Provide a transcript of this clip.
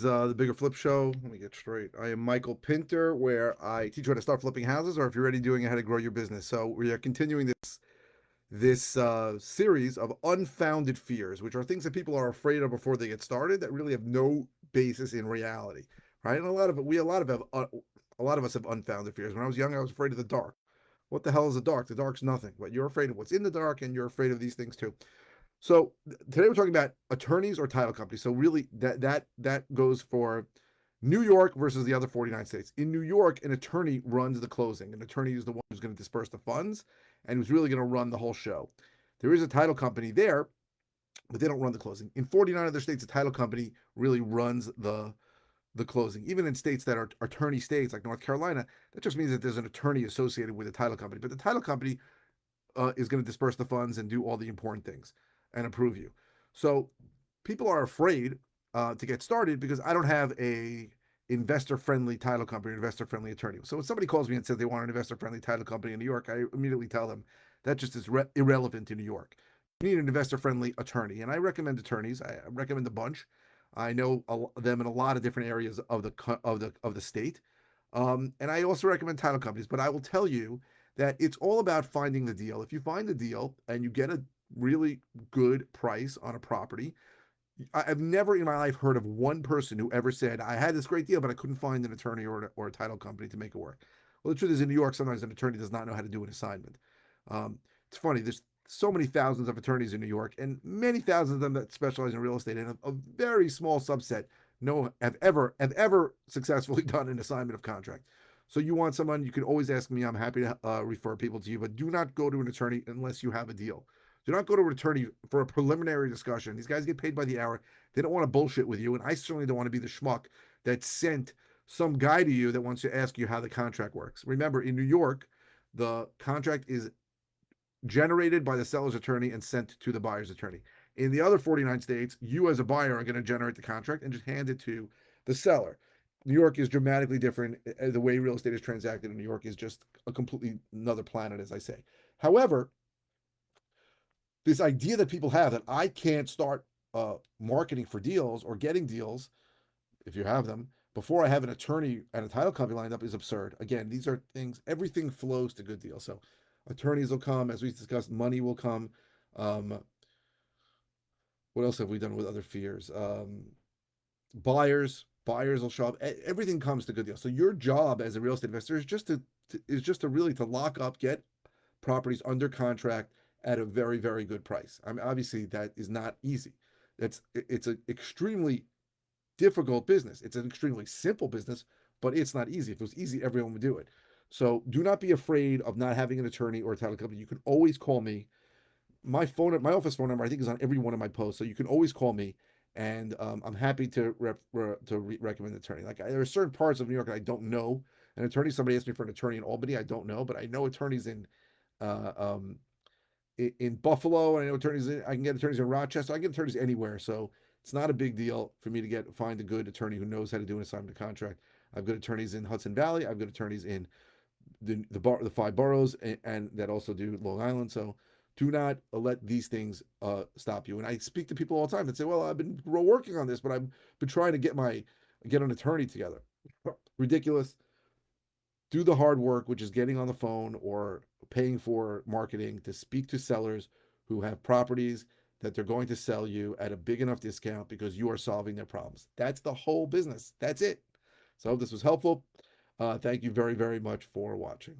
is the Bigger Flip Show. Let me get straight. I am Michael Pinter, where I teach you how to start flipping houses, or if you're already doing it, how to grow your business. So we are continuing this series of unfounded fears, which are things that people are afraid of before they get started that really have no basis in reality, right? And a lot of it, a lot of us have unfounded fears. When I was young, I was afraid of the dark. What the hell is the dark? The dark's nothing, but you're afraid of what's in the dark, and you're afraid of these things too. So today we're talking about attorneys or title companies. So really that goes for New York versus the other 49 states. In New York, an attorney runs the closing. An attorney is the one who's going to disperse the funds and who's really going to run the whole show. There is a title company there, but they don't run the closing. In 49 other states, a title company really runs the closing. Even in states that are attorney states like North Carolina, that just means that there's an attorney associated with a title company. But the title company is going to disperse the funds and do all the important things and approve you. So people are afraid to get started because I don't have a investor-friendly title company, investor-friendly attorney. So when somebody calls me and says they want an investor-friendly title company in New York, I immediately tell them that just is irrelevant in New York. You need an investor-friendly attorney, and I recommend attorneys. I recommend a bunch. I know them in a lot of different areas of the state, and I also recommend title companies. But I will tell you that it's all about finding the deal. If you find the deal and you get a really good price on a property, I've never in my life heard of one person who ever said, I had this great deal, but I couldn't find an attorney or a title company to make it work. Well, the truth is, in New York, sometimes an attorney does not know how to do an assignment. It's funny, there's so many thousands of attorneys in New York, and many thousands of them that specialize in real estate, and a very small subset have ever successfully done an assignment of contract. So you want someone, you can always ask me. I'm happy to refer people to you, but do not go to an attorney unless you have a deal. Do not go to an attorney for a preliminary discussion. These guys get paid by the hour. They don't want to bullshit with you, and I certainly don't want to be the schmuck that sent some guy to you that wants to ask you how the contract works. Remember, in New York, the contract is generated by the seller's attorney and sent to the buyer's attorney. In the other 49 states, you as a buyer are going to generate the contract and just hand it to the seller. New York is dramatically different. The way real estate is transacted in New York is just a completely another planet, as I say. However, this idea that people have that I can't start marketing for deals or getting deals, if you have them, before I have an attorney and a title company lined up is absurd. Again, these are things, everything flows to good deals. So attorneys will come, as we discussed, money will come. Um, what else have we done with other fears? Buyers will show up. Everything comes to good deals. So your job as a real estate investor is just to really to lock up, get properties under contract at a very, very good price. I mean, obviously that is not easy. It's an extremely difficult business. It's an extremely simple business, but it's not easy. If it was easy, everyone would do it. So do not be afraid of not having an attorney or a title company. You can always call me. My office phone number, I think, is on every one of my posts. So you can always call me, and I'm happy to recommend an attorney. Like there are certain parts of New York that I don't know an attorney. Somebody asked me for an attorney in Albany. I don't know, but I know attorneys uh, um, in Buffalo, and I know attorneys. I can get attorneys in Rochester. I can get attorneys anywhere. So it's not a big deal for me to find a good attorney who knows how to do an assignment contract. I've got attorneys in Hudson Valley. I've got attorneys in the five boroughs, and that also do Long Island. So do not let these things stop you. And I speak to people all the time that say, "Well, I've been working on this, but I've been trying to get an attorney together." Ridiculous. Do the hard work, which is getting on the phone or paying for marketing to speak to sellers who have properties that they're going to sell you at a big enough discount because you are solving their problems. That's the whole business. That's it. So I hope this was helpful. Thank you very, very much for watching.